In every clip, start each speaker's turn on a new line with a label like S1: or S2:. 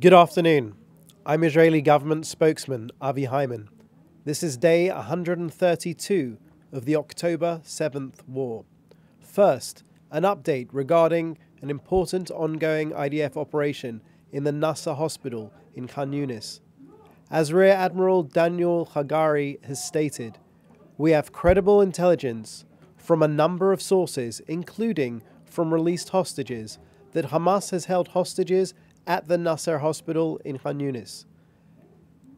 S1: Good afternoon. I'm Israeli government spokesman Avi Hyman. This is day 132 of the October 7th war. First, an update regarding an important ongoing IDF operation in the Nasser hospital in Khan Yunis. As Rear Admiral Daniel Hagari has stated, we have credible intelligence from a number of sources, including from released hostages, that Hamas has held hostages at the Nasser hospital in Khan Yunis,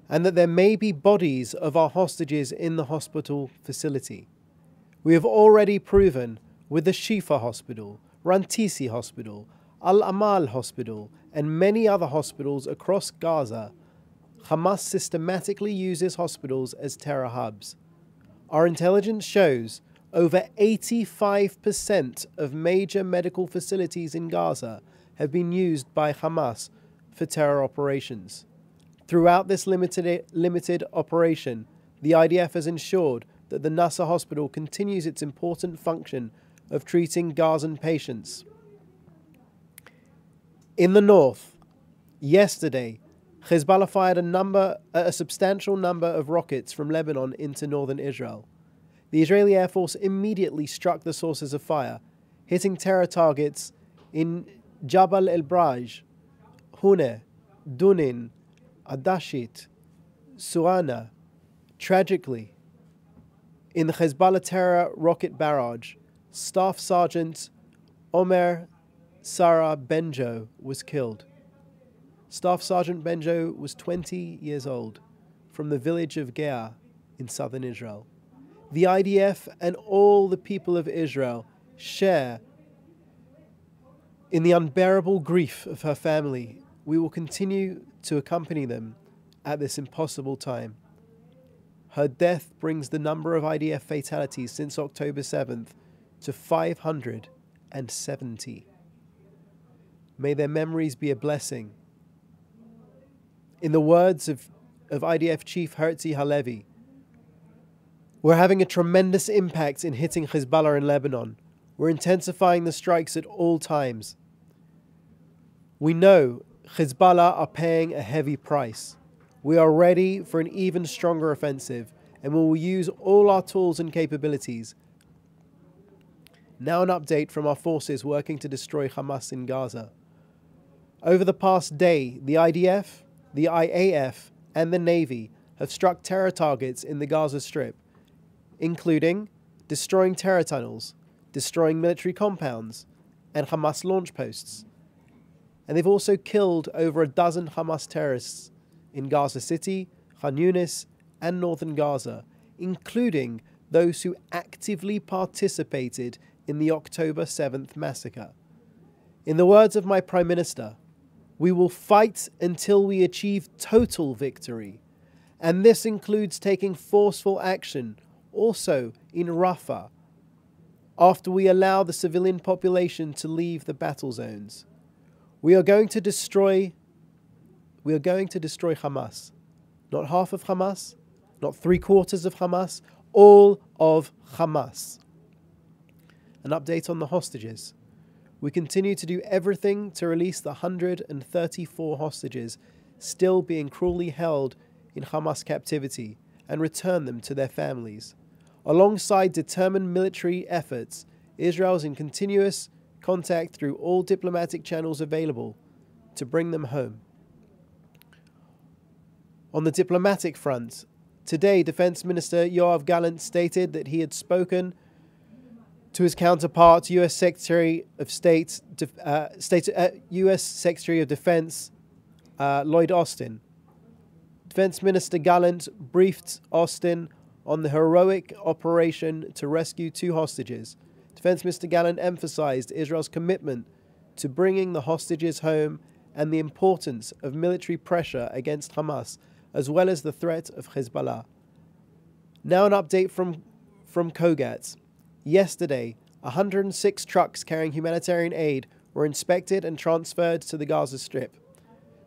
S1: and that there may be bodies of our hostages in the hospital facility. We have already proven with the Shifa Hospital, Rantisi Hospital, Al-Amal Hospital, and many other hospitals across Gaza, Hamas systematically uses hospitals as terror hubs. Our intelligence shows over 85% of major medical facilities in Gaza have been used by Hamas for terror operations. Throughout this limited operation, the IDF has ensured that the Nasser hospital continues its important function of treating Gazan patients. In the north, yesterday, Hezbollah fired a substantial number of rockets from Lebanon into northern Israel. The Israeli Air Force immediately struck the sources of fire, hitting terror targets in Jabal el-Braj, Hune, Dunin, Adashit, Suana. Tragically, in the Hezbollah terror rocket barrage, Staff Sergeant Omer Sarah Benjo was killed. Staff Sergeant Benjo was 20 years old, from the village of Geah in southern Israel. The IDF and all the people of Israel share in the unbearable grief of her family. We will continue to accompany them at this impossible time. Her death brings the number of IDF fatalities since October 7th to 570. May their memories be a blessing. In the words of IDF Chief Herzi Halevi, we're having a tremendous impact in hitting Hezbollah in Lebanon. We're intensifying the strikes at all times. We know Hezbollah are paying a heavy price. We are ready for an even stronger offensive, and we will use all our tools and capabilities. Now an update from our forces working to destroy Hamas in Gaza. Over the past day, the IDF, the IAF, and the Navy have struck terror targets in the Gaza Strip, including destroying terror tunnels, destroying military compounds, and Hamas launch posts. And they've also killed over a dozen Hamas terrorists in Gaza City, Khan Yunis, and northern Gaza, including those who actively participated in the October 7th massacre. In the words of my Prime Minister, we will fight until we achieve total victory, and this includes taking forceful action also in Rafah, after we allow the civilian population to leave the battle zones. We are going to destroy Hamas. Not half of Hamas, not 3/4 of Hamas, all of Hamas. An update on the hostages. We continue to do everything to release the 134 hostages still being cruelly held in Hamas captivity and return them to their families. Alongside determined military efforts, Israel is in continuous contact through all diplomatic channels available to bring them home. On the diplomatic front, today Defense Minister Yoav Gallant stated that he had spoken to his counterpart, U.S. Secretary of U.S. Secretary of Defense Lloyd Austin. Defense Minister Gallant briefed Austin on the heroic operation to rescue 2 hostages. Defense Minister Gallant emphasized Israel's commitment to bringing the hostages home and the importance of military pressure against Hamas, as well as the threat of Hezbollah. Now an update from Kogat. Yesterday, 106 trucks carrying humanitarian aid were inspected and transferred to the Gaza Strip.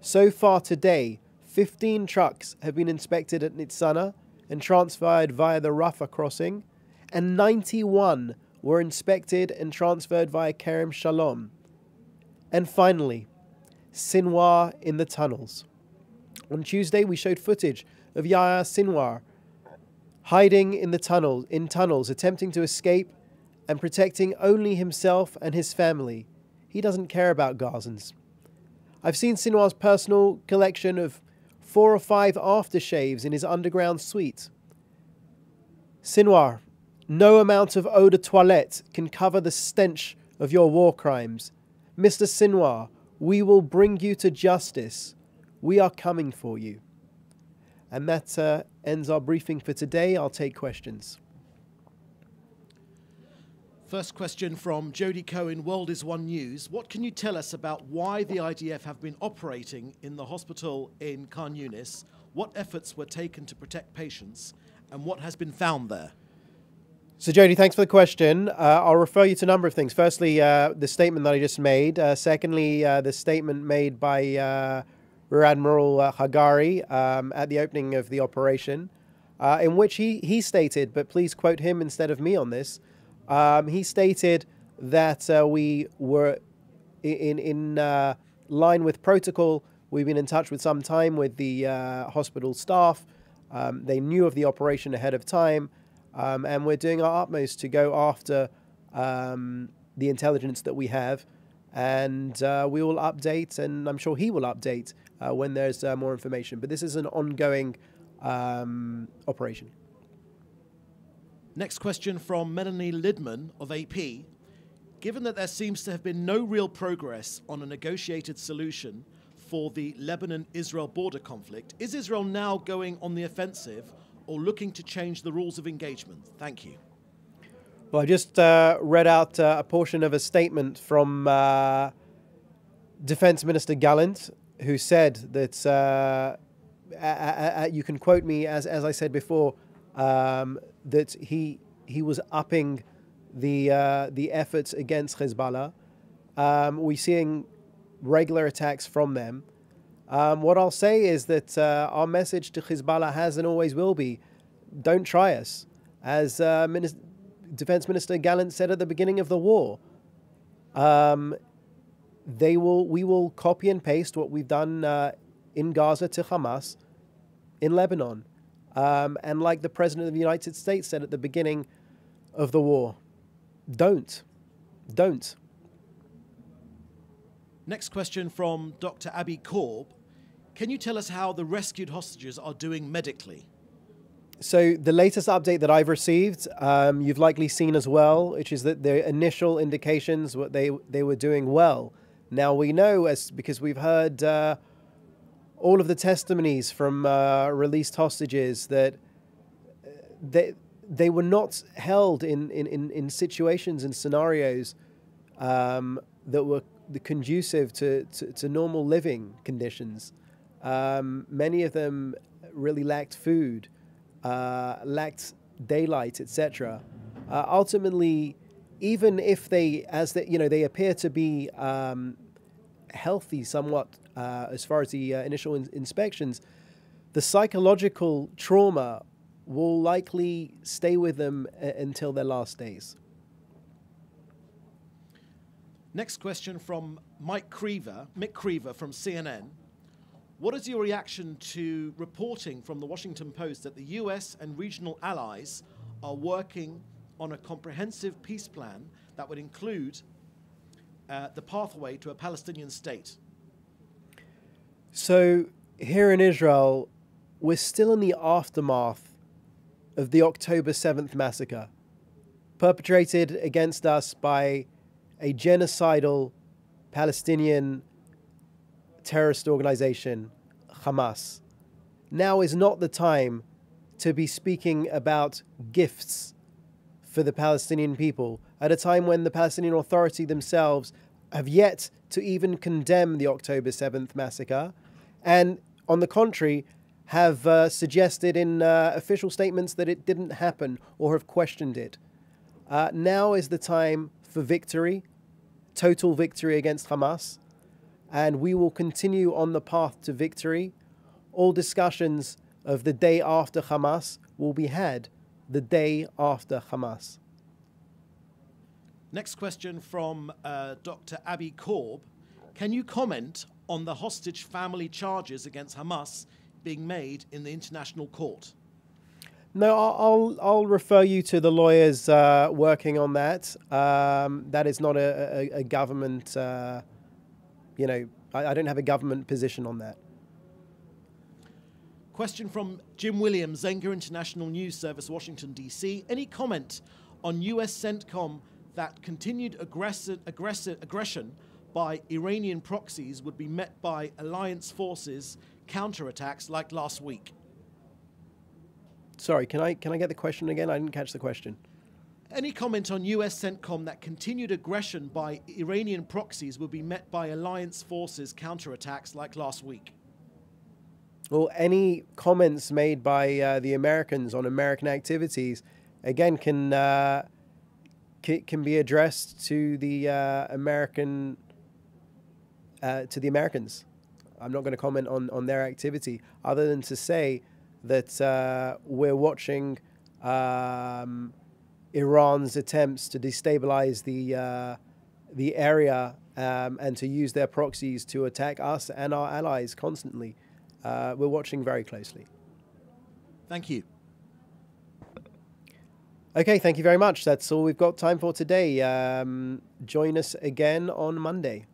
S1: So far today, 15 trucks have been inspected at Nitzana and transferred via the Rafah crossing, and 91 were inspected and transferred via Kerem Shalom. And finally, Sinwar in the tunnels. On Tuesday, we showed footage of Yahya Sinwar hiding in tunnels, attempting to escape and protecting only himself and his family. He doesn't care about Gazans. I've seen Sinwar's personal collection of 4 or 5 aftershaves in his underground suite. Sinwar, no amount of eau de toilette can cover the stench of your war crimes. Mr. Sinwar, we will bring you to justice. We are coming for you. And that ends our briefing for today. I'll take questions.
S2: First question from Jody Cohen, World is One News. What can you tell us about why the IDF have been operating in the hospital in Khan Yunis? What efforts were taken to protect patients? And what has been found there?
S1: So, Jody, thanks for the question. I'll refer you to a number of things. Firstly, the statement that I just made. Secondly, the statement made by Rear Admiral Hagari at the opening of the operation, in which he stated, but please quote him instead of me on this, he stated that we were in line with protocol. We've been in touch with some time with the hospital staff. They knew of the operation ahead of time, and we're doing our utmost to go after the intelligence that we have. And we will update, and I'm sure he will update when there's more information. But this is an ongoing operation.
S2: Next question from Melanie Lidman of AP. Given that there seems to have been no real progress on a negotiated solution for the Lebanon-Israel border conflict, is Israel now going on the offensive or looking to change the rules of engagement? Thank you.
S1: Well, I just read out a portion of a statement from Defense Minister Gallant, who said that, you can quote me as I said before, that he was upping the efforts against Hezbollah. We're seeing regular attacks from them. What I'll say is that our message to Hezbollah has and always will be, don't try us. As Defense Minister Gallant said at the beginning of the war, we will copy and paste what we've done in Gaza to Hamas in Lebanon. And like the President of the United States said at the beginning of the war, don't.
S2: Next question from Dr. Abby Korb. Can you tell us how the rescued hostages are doing medically?
S1: So the latest update that I've received, you've likely seen as well, which is that the initial indications, what they were doing well. Now we know, because we've heard all of the testimonies from released hostages, that they were not held in situations and scenarios that were conducive to normal living conditions. Many of them really lacked food, lacked daylight, etc. Ultimately, even if they appear to be healthy somewhat as far as the initial inspections, the psychological trauma will likely stay with them until their last days.
S2: Next question from Mick Creever from CNN. What is your reaction to reporting from the Washington Post that the US and regional allies are working on a comprehensive peace plan that would include the pathway to a Palestinian state?
S1: So here in Israel, we're still in the aftermath of the October 7th massacre, perpetrated against us by a genocidal Palestinian terrorist organization, Hamas. Now is not the time to be speaking about gifts for the Palestinian people, at a time when the Palestinian Authority themselves have yet to even condemn the October 7th massacre, and on the contrary, have suggested in official statements that it didn't happen or have questioned it. Now is the time for victory, total victory against Hamas, and we will continue on the path to victory. All discussions of the day after Hamas will be had the day after Hamas.
S2: Next question from Dr. Abby Korb. Can you comment on the hostage family charges against Hamas being made in the international court?
S1: No, I'll refer you to the lawyers working on that. That is not a government, I don't have a government position on that.
S2: Question from Jim Williams, Zenga International News Service, Washington, D.C. Any comment on U.S. CENTCOM that continued aggression by Iranian proxies would be met by alliance forces counterattacks like last week?
S1: Sorry, can I get the question again? I didn't catch the question.
S2: Any comment on U.S. CENTCOM that continued aggression by Iranian proxies would be met by alliance forces counterattacks like last week?
S1: Well, any comments made by the Americans on American activities, again, can be addressed to the Americans. I'm not going to comment on their activity, other than to say that we're watching Iran's attempts to destabilize the area and to use their proxies to attack us and our allies constantly. We're watching very closely.
S2: Thank you.
S1: Okay, thank you very much. That's all we've got time for today. Join us again on Monday.